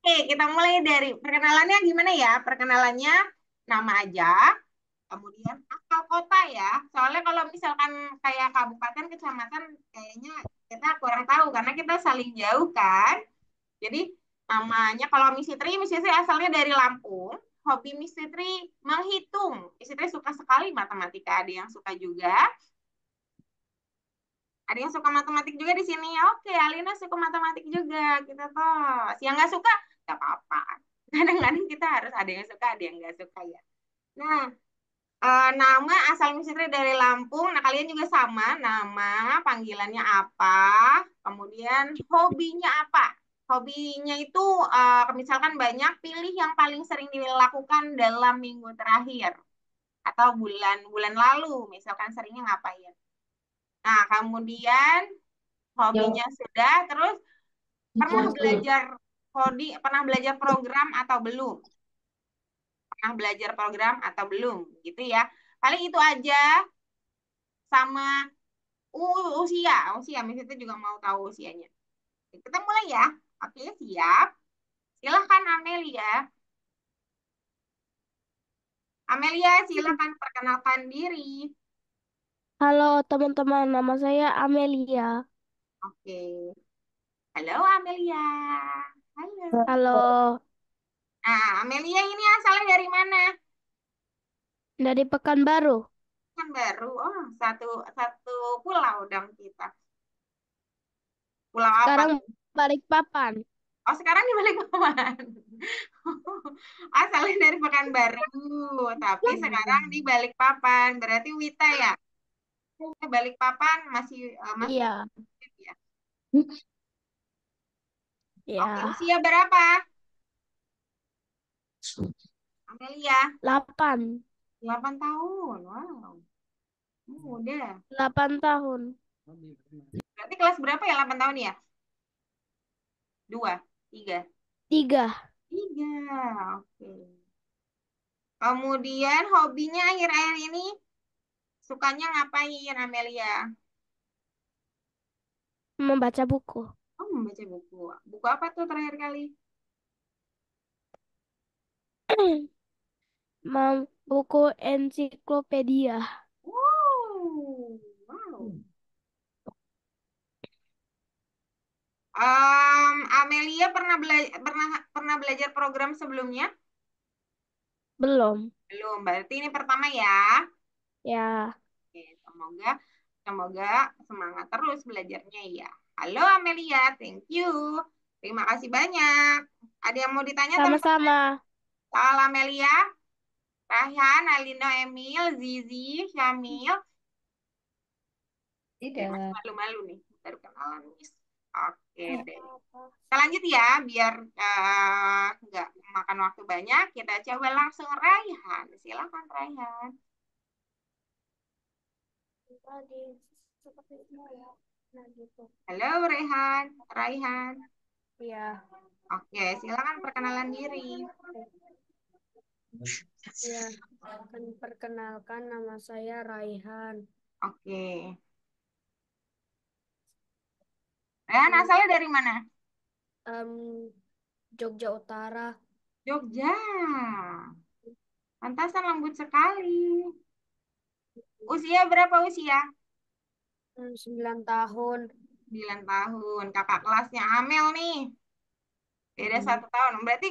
Oke, kita mulai dari perkenalannya gimana ya? Perkenalannya nama aja, kemudian asal kota ya. Soalnya kalau misalkan kayak kabupaten, kecamatan, kayaknya kita kurang tahu karena kita saling jauh kan. Jadi namanya kalau Miss Fitri asalnya dari Lampung. Hobi Miss Fitri menghitung. Miss Fitri suka sekali matematika. Ada yang suka juga. Ada yang suka matematik juga di sini. Oke, Alina suka matematik juga. Kita tos. Yang nggak suka, nggak apa-apa. Kadang-kadang kita harus ada yang suka, ada yang nggak suka ya. Nah, nama asal Miss Fitri dari Lampung. Nah, kalian juga sama. Nama, panggilannya apa? Kemudian hobinya apa? Hobinya itu misalkan banyak, pilih yang paling sering dilakukan dalam minggu terakhir atau bulan-bulan lalu. Misalkan seringnya ngapain? Nah, kemudian hobinya sudah, terus pernah belajar pernah belajar program atau belum? Pernah belajar program atau belum? Gitu ya. Paling itu aja sama usia. Miss itu juga mau tahu usianya. Kita mulai ya. Oke, siap. Silahkan Amelia. Amelia, silahkan perkenalkan diri. Halo teman-teman, nama saya Amelia. Oke. Halo Amelia. Halo. Halo, Nah, Amelia ini asalnya dari mana? dari Pekanbaru. Kan baru. Oh, satu satu pulau dong kita. Pulau apa Sekarang tuh? Balikpapan. Oh, sekarang di Balikpapan. Asalnya dari Pekanbaru, tapi sekarang di Balikpapan. Berarti Wita ya? Balikpapan masih Iya, aktif ya. Oke, ya. usia berapa? Amelia, 8. 8 tahun. Wow, muda. 8 tahun. Berarti kelas berapa ya 8 tahun ya? Dua, tiga. 3. Tiga, oke. Kemudian hobinya akhir-akhir ini sukanya ngapain, Amelia? Membaca buku. Oh, membaca buku. Buku apa tuh terakhir kali? Buku ensiklopedia. Wow, wow. Amelia pernah belajar program sebelumnya? Belum. Belum. Berarti ini pertama ya. Ya, Oke, semoga semoga semangat terus belajarnya ya. Halo Amelia, thank you. Terima kasih banyak. Ada yang mau ditanya teman-teman sama-sama. soal Amelia? Raihan, Alina, Emil, Zizi, Syamil. Ya, masih Tidak. malu-malu nih, baru kenalan Miss. Oke deh. Kita lanjut ya, biar nggak makan waktu banyak. Kita coba langsung Raihan. Silakan Raihan. Tadi seperti itu ya. Nah, gitu. Halo Raihan, Raihan. Iya, Oke, silakan perkenalan diri. iya. Akan perkenalkan nama saya Raihan. Oke. Raihan Hmm, asalnya dari mana? em, Jogja Utara. Jogja. Pantasan lembut sekali. Usia berapa usia? 9 tahun. 9 tahun. Kakak kelasnya Amel nih. Beda Hmm, 1 tahun. Berarti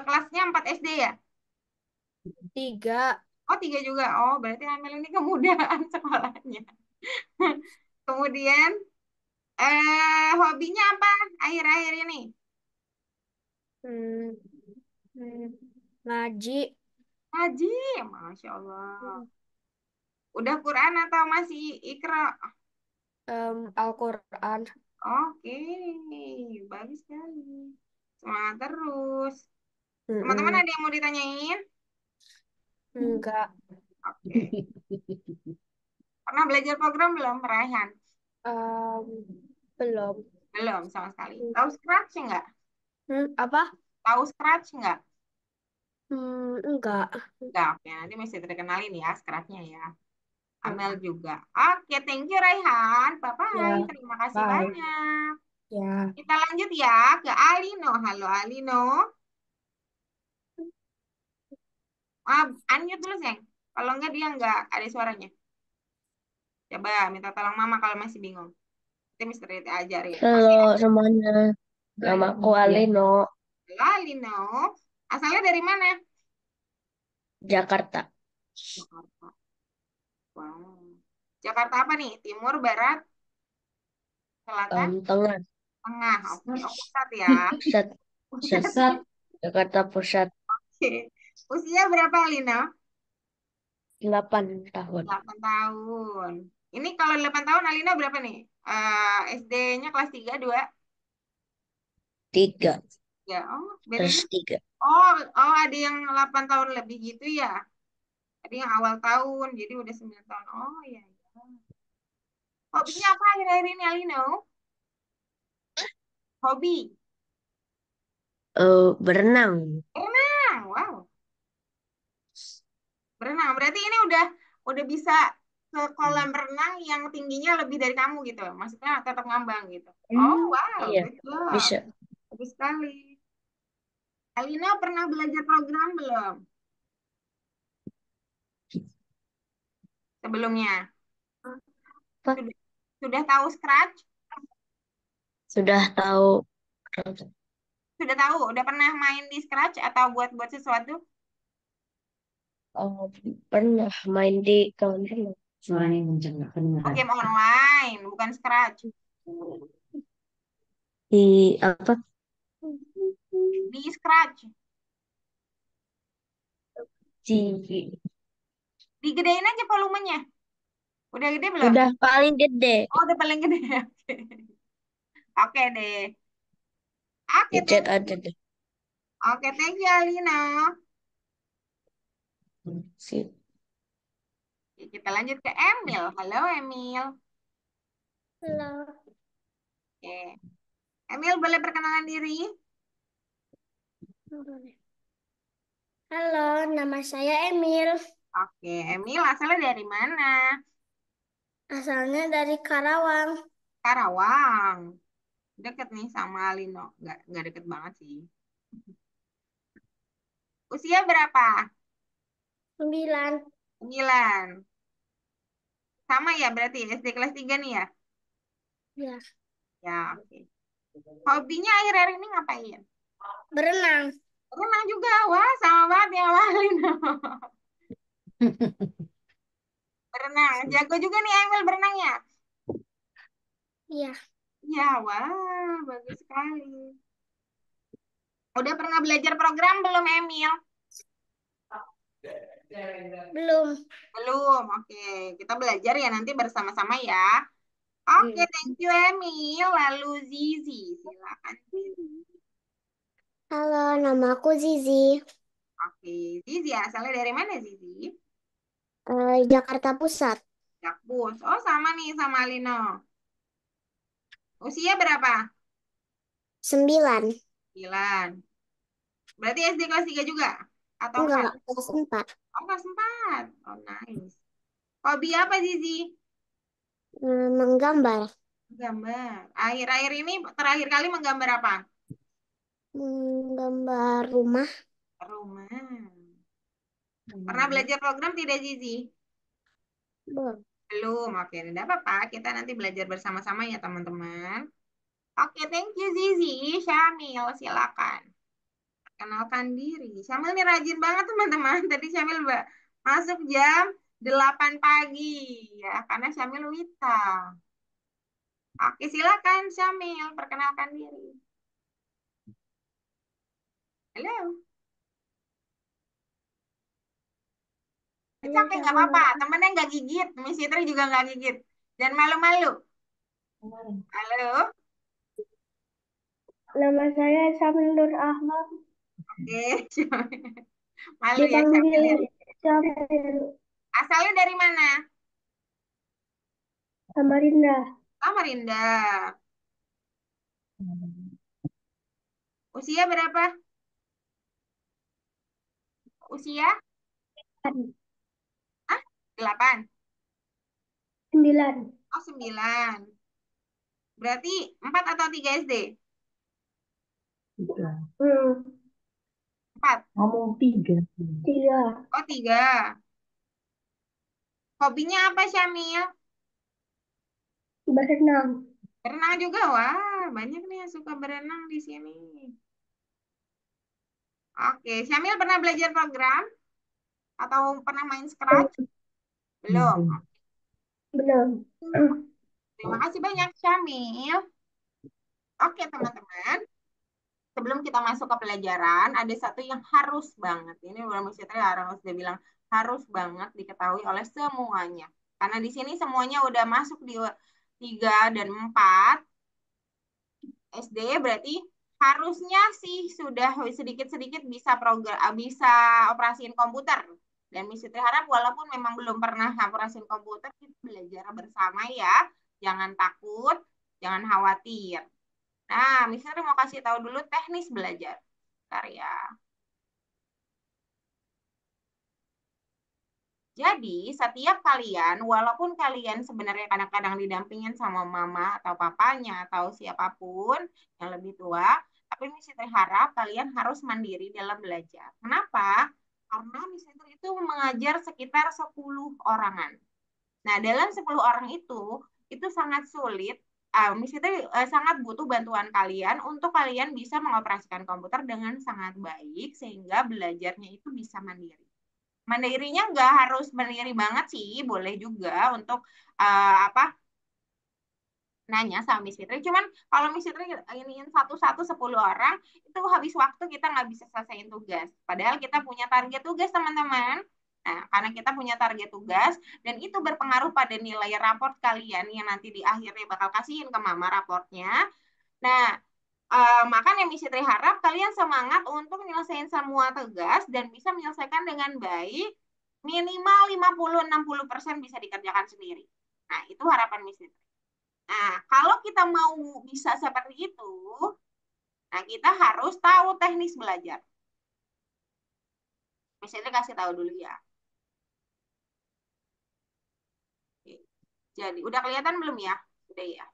kelasnya 4 SD ya? 3. Oh, 3 juga. Oh, berarti Amel ini kemudahan sekolahnya. Kemudian, hobinya apa akhir-akhir ini? Hmm, hmm, Ngaji. Ngaji. Masya Allah. Hmm, Udah Quran atau masih Iqra? Al-Quran. Oke, bagus sekali. Semangat terus. Teman-teman Mm-mm. ada yang mau ditanyain? Enggak. Oke. Pernah belajar program belum, Raihan? Em, Belum. Belum sama sekali. Tahu Scratch nggak? Apa? Tahu Scratch nggak? Enggak. Nggak, oke. Nanti mesti terkenalin ya Scratch-nya ya. Amel Ya. juga. Oke, thank you Raihan. Bye-bye. Ya. Terima kasih Bye. banyak. Ya. Kita lanjut ya ke Alino. Halo Alino. Unmute dulu, Seng. Kalau enggak dia enggak ada suaranya. Coba minta tolong Mama kalau masih bingung. Kita Mister Rete ajarin. Oke, Halo semuanya, namaku Alino, halo Alino. Asalnya dari mana? Jakarta, Jakarta. Wow. Jakarta apa nih? Timur, barat, selatan, Tengah, tengah. Oke, oh pusat ya. pusat, pusat, Pusat. Jakarta Pusat, Oke. Usia berapa Alino? 8 tahun, 8 tahun. Ini kalau 8 tahun Alina berapa nih? SD-nya kelas 3 2. 3, Ya, oh, bedanya. terus 3. Oh, oh ada yang 8 tahun lebih gitu ya. Ada yang awal tahun, jadi udah 9 tahun. Oh, iya, iya. Hobinya apa akhir-akhir ini Alina? Hobi. Berenang, Berenang. Wow. Berenang. Berarti ini udah bisa ke kolam renang yang tingginya lebih dari kamu gitu. Maksudnya tetap ngambang gitu. Oh, wow, iya, good job. bisa. Bagus sekali. Alina pernah belajar program belum sebelumnya? Apa? Sudah, sudah tahu Scratch? Sudah tahu, Sudah tahu? Udah pernah main di Scratch atau buat-buat sesuatu? oh, pernah main di kawan renang. Oh, game online, bukan Scratch. Di apa? Di Scratch. Di, Digedein aja volumenya. Udah gede belum? udah paling gede, Oh, udah paling gede. Oke. Oke deh. Oke, di chat thank aja you. deh. Oke, thank you Alina. Sip. Oke, kita lanjut ke Emil. Halo Emil. Halo. Oke. Emil boleh perkenalan diri? Halo, nama saya Emil. Oke, Emil asalnya dari mana? Asalnya dari Karawang. Karawang. Deket nih sama Alino. Nggak deket banget sih. Usia berapa? 9. 9. Sama ya berarti SD kelas 3 nih ya? Ya. Ya, oke. Hobinya akhir-akhir ini ngapain? Berenang. Renang juga. Wah, sama banget ya sama Alino. Berenang. Jago juga nih Emil berenangnya. Iya. Ya, wah, bagus sekali. Udah pernah belajar program belum, Emil? Belum. Belum. Oke, kita belajar ya nanti bersama-sama ya. Oke, thank you, Emil. Lalu Zizi, silakan Zizi. Halo, namaku Zizi. Oke, Zizi asalnya dari mana Zizi? Jakarta Pusat. Jakpus. Oh, sama nih sama Lino. Usia berapa? 9. 9. Berarti SD kelas 3 juga? Atau 4? Enggak, kelas 4. Oh, kelas 4. Oh, nice. Hobi apa Zizi? Menggambar. Gambar. Akhir-akhir ini terakhir kali menggambar apa? Menggambar rumah. Rumah. Pernah belajar program tidak Zizi? Belum. Belum. Oke, tidak apa-apa. Kita nanti belajar bersama-sama ya teman-teman. Oke, thank you Zizi. Syamil, silakan. Kenalkan diri. Syamil ini rajin banget teman-teman. Tadi Syamil masuk jam 8 pagi ya, karena Syamil Wita. Oke, silakan Syamil, perkenalkan diri. Halo. Halo, Capek nggak saya apa-apa. Nur. Temennya nggak gigit. Miss Fitri juga nggak gigit. Jangan malu-malu. Halo. Nama saya Syamil Nur Ahmad. Oke. Malu ya Syamil Dipanggil ya. Syamil. Asalnya dari mana? Samarinda. Samarinda. Usia berapa? Usia? Ah, 8. 9. Oh, 9. Berarti 4 atau 3 SD? Tiga. Hmm, 4. Ngomong tiga. 3. Oh, 3. Hobinya apa, Syamil? Berenang. Berenang juga. Wah, banyak nih yang suka berenang di sini. Oke, Syamil pernah belajar program atau pernah main Scratch? Hmm, Belum. belum. Terima kasih banyak, Syamil. Oke, teman-teman. Sebelum kita masuk ke pelajaran, ada satu yang harus banget. Ini belum mesti harus dia bilang harus banget diketahui oleh semuanya. Karena di sini semuanya udah masuk di 3 dan 4 SD, berarti harusnya sih sudah sedikit-sedikit bisa bisa operasiin komputer. Dan Miss Fitri harap walaupun memang belum pernah operasiin komputer, kita belajar bersama ya. Jangan takut, jangan khawatir. Nah, Miss Fitri mau kasih tahu dulu teknis belajar. Bentar ya. Jadi, setiap kalian, walaupun kalian sebenarnya kadang-kadang didampingin sama mama atau papanya atau siapapun yang lebih tua, tapi Miss Fitri harap kalian harus mandiri dalam belajar. Kenapa? Karena Miss Fitri itu mengajar sekitar 10 orangan. Nah, dalam 10 orang itu sangat sulit. Miss Fitri sangat butuh bantuan kalian untuk kalian bisa mengoperasikan komputer dengan sangat baik sehingga belajarnya itu bisa mandiri. Mandirinya nggak harus mandiri banget sih, boleh juga untuk apa nanya sama Miss Fitri. Cuman kalau Miss Fitri iniin satu-satu 10 orang, itu habis waktu kita nggak bisa selesaiin tugas. Padahal kita punya target tugas, teman-teman. Nah, karena kita punya target tugas, dan itu berpengaruh pada nilai raport kalian yang nanti di akhirnya bakal kasihin ke mama raportnya. Nah, makanya Miss Fitri harap kalian semangat untuk menyelesaikan semua tugas dan bisa menyelesaikan dengan baik, minimal 50-60% bisa dikerjakan sendiri. Nah, itu harapan Miss Fitri. Nah, kalau kita mau bisa seperti itu, nah kita harus tahu teknis belajar. Miss Fitri kasih tahu dulu ya. Oke. Jadi, udah kelihatan belum ya? Udah ya.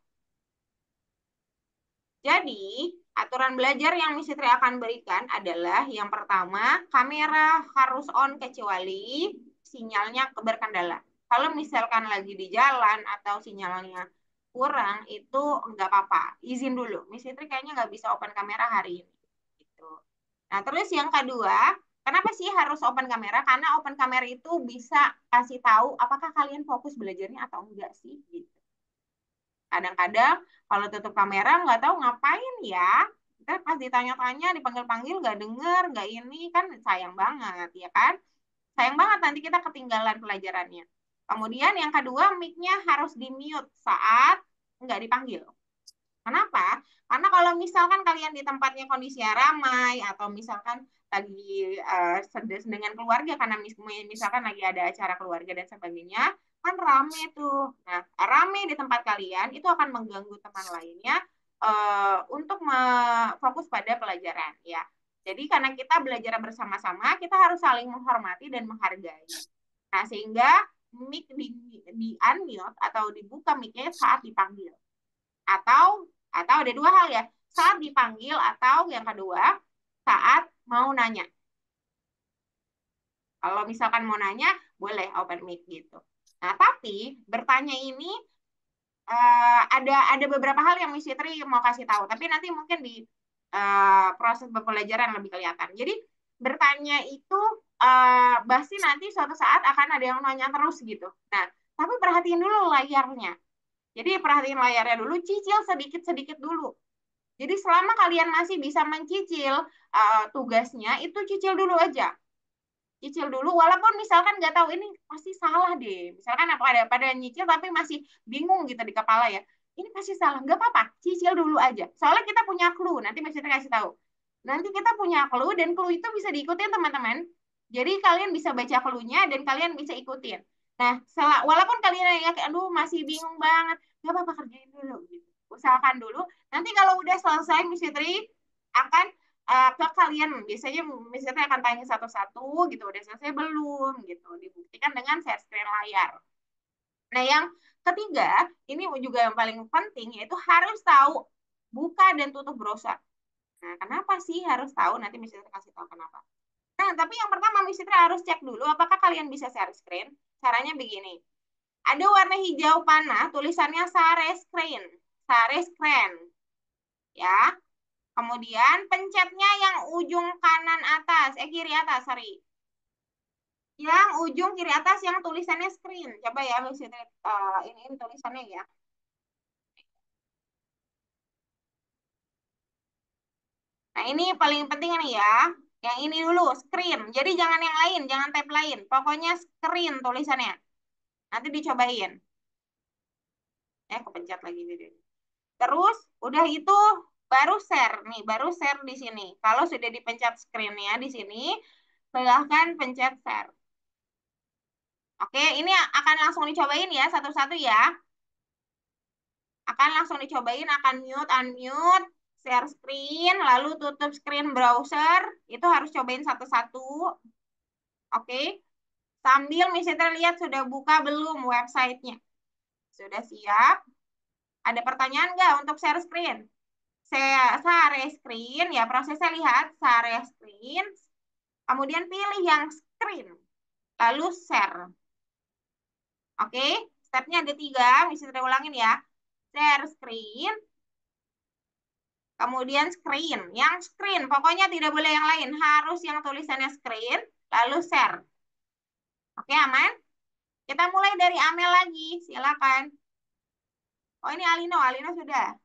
Jadi, aturan belajar yang Miss Fitri akan berikan adalah yang pertama, kamera harus on kecuali sinyalnya berkendala. Kalau misalkan lagi di jalan atau sinyalnya kurang, itu nggak apa-apa. Izin dulu. Miss Fitri kayaknya nggak bisa open kamera hari ini. Gitu. Nah, terus yang kedua, kenapa sih harus open kamera? Karena open kamera itu bisa kasih tahu apakah kalian fokus belajarnya atau enggak sih. Gitu. Kadang-kadang kalau tutup kamera nggak tahu ngapain ya. Kita pas ditanya-tanya, dipanggil-panggil nggak denger, nggak ini kan sayang banget ya kan. Sayang banget nanti kita ketinggalan pelajarannya. Kemudian yang kedua, mic-nya harus di-mute saat nggak dipanggil. Kenapa? Karena kalau misalkan kalian di tempatnya kondisinya ramai atau misalkan lagi dengan keluarga karena misalkan lagi ada acara keluarga dan sebagainya, kan rame tuh. Nah, rame di tempat kalian itu akan mengganggu teman lainnya untuk fokus pada pelajaran ya. Jadi karena kita belajar bersama-sama, kita harus saling menghormati dan menghargai. Nah, sehingga mic di unmute atau dibuka mic-nya saat dipanggil atau ada dua hal ya, saat dipanggil atau yang kedua saat mau nanya. Kalau misalkan mau nanya boleh open mic gitu. Nah, tapi bertanya ini ada beberapa hal yang Miss Fitri mau kasih tahu, tapi nanti mungkin di proses pembelajaran lebih kelihatan. Jadi bertanya itu pasti nanti suatu saat akan ada yang nanya terus gitu. Nah, tapi perhatiin dulu layarnya. Jadi perhatiin layarnya dulu, cicil sedikit-sedikit dulu. Jadi selama kalian masih bisa mencicil tugasnya, itu cicil dulu aja. Cicil dulu, walaupun misalkan nggak tahu ini pasti salah deh. Misalkan apa ada pada nyicil tapi masih bingung gitu di kepala ya. Ini pasti salah, nggak apa-apa, cicil dulu aja. Soalnya kita punya clue, nanti Mbak Citra kasih tahu. Nanti kita punya clue dan clue itu bisa diikutin teman-teman. Jadi kalian bisa baca clue-nya dan kalian bisa ikutin. Nah, walaupun kalian ya, aduh masih bingung banget, nggak apa-apa kerjain dulu gitu. Usahakan dulu. Nanti kalau udah selesai, Miss Fitri akan ke kalian biasanya misalnya akan tanya satu-satu gitu udah selesai belum gitu dibuktikan dengan share screen layar Nah, yang ketiga, ini juga yang paling penting, yaitu harus tahu buka dan tutup browser. Nah, kenapa sih harus tahu? Nanti Miss Fitri kasih tahu kenapa. Nah, tapi yang pertama Miss Fitri harus cek dulu apakah kalian bisa share screen. Caranya begini. Ada warna hijau panah, tulisannya share screen. Share screen, ya. Kemudian pencetnya yang ujung kanan atas, kiri atas, sorry. Yang ujung kiri atas yang tulisannya screen. Coba ya, Miss Fitri, ini tulisannya ya. Nah, ini paling penting nih ya. Yang ini dulu, screen. Jadi jangan yang lain, jangan tab lain. Pokoknya screen tulisannya. Nanti dicobain. Kepencet lagi videonya. Terus, udah itu baru share nih, baru share di sini. Kalau sudah dipencet screen-nya di sini, silahkan pencet share. Oke, ini akan langsung dicobain ya, satu-satu ya. Akan langsung dicobain, akan mute, unmute, share screen, lalu tutup screen browser. Itu harus cobain satu-satu. Oke, sambil misalnya lihat sudah buka belum websitenya. Sudah siap? Ada pertanyaan nggak untuk share screen? Saya share screen, ya prosesnya lihat share screen, kemudian pilih yang screen, lalu share. Oke, stepnya ada tiga, misalnya ulangin ya. Share screen, kemudian screen. Yang screen, pokoknya tidak boleh yang lain, harus yang tulisannya screen, lalu share. Oke, aman? Kita mulai dari Amel lagi, silakan. Oh, ini Alino, Alino sudah.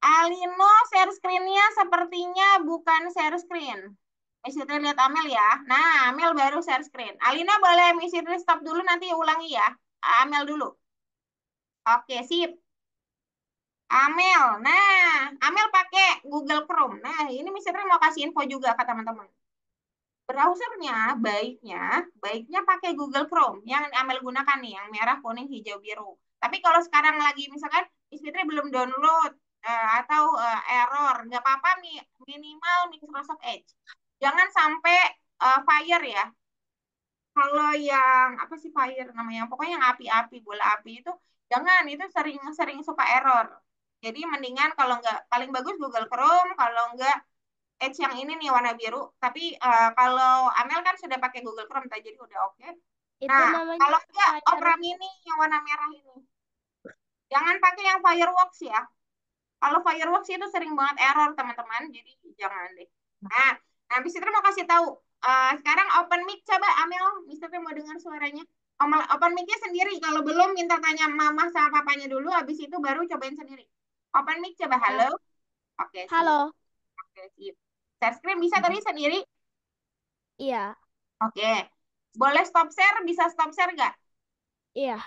Alino share screen-nya sepertinya bukan share screen. Miss Fitri lihat Amel ya. Nah, Amel baru share screen. Alina boleh Miss Fitri stop dulu nanti ulangi ya. Amel dulu. Oke, sip. Amel. Nah, Amel pakai Google Chrome. Nah, ini Miss Fitri mau kasih info juga ke teman-teman. Browsernya baiknya pakai Google Chrome yang Amel gunakan nih, yang merah, kuning, hijau, biru. Tapi kalau sekarang lagi misalkan Miss Fitri belum download atau error, nggak apa-apa minimal Microsoft Edge. Jangan sampai Fire ya. Kalau yang apa sih Fire namanya? Pokoknya yang api-api, bola api itu jangan, itu sering-sering suka error. Jadi mendingan kalau nggak paling bagus Google Chrome, kalau nggak Edge yang ini nih warna biru. Tapi kalau Amel kan sudah pakai Google Chrome tadi, jadi udah oke. Itu Nah, namanya kalau enggak Fire. Opera Mini yang warna merah ini. Jangan pakai yang Fireworks ya. Kalau Fireworks itu sering banget error teman-teman, jadi jangan deh. Nah, habis itu mau kasih tahu. Sekarang open mic coba Amel, Mister mau dengar suaranya. Open mic-nya sendiri. Kalau belum minta tanya mama sama papanya dulu, habis itu baru cobain sendiri. Open mic coba halo. Ya. Oke, sip. Halo. Oke, sip. Share screen bisa tadi sendiri? Iya. Oke. Boleh stop share? Bisa stop share nggak? Iya.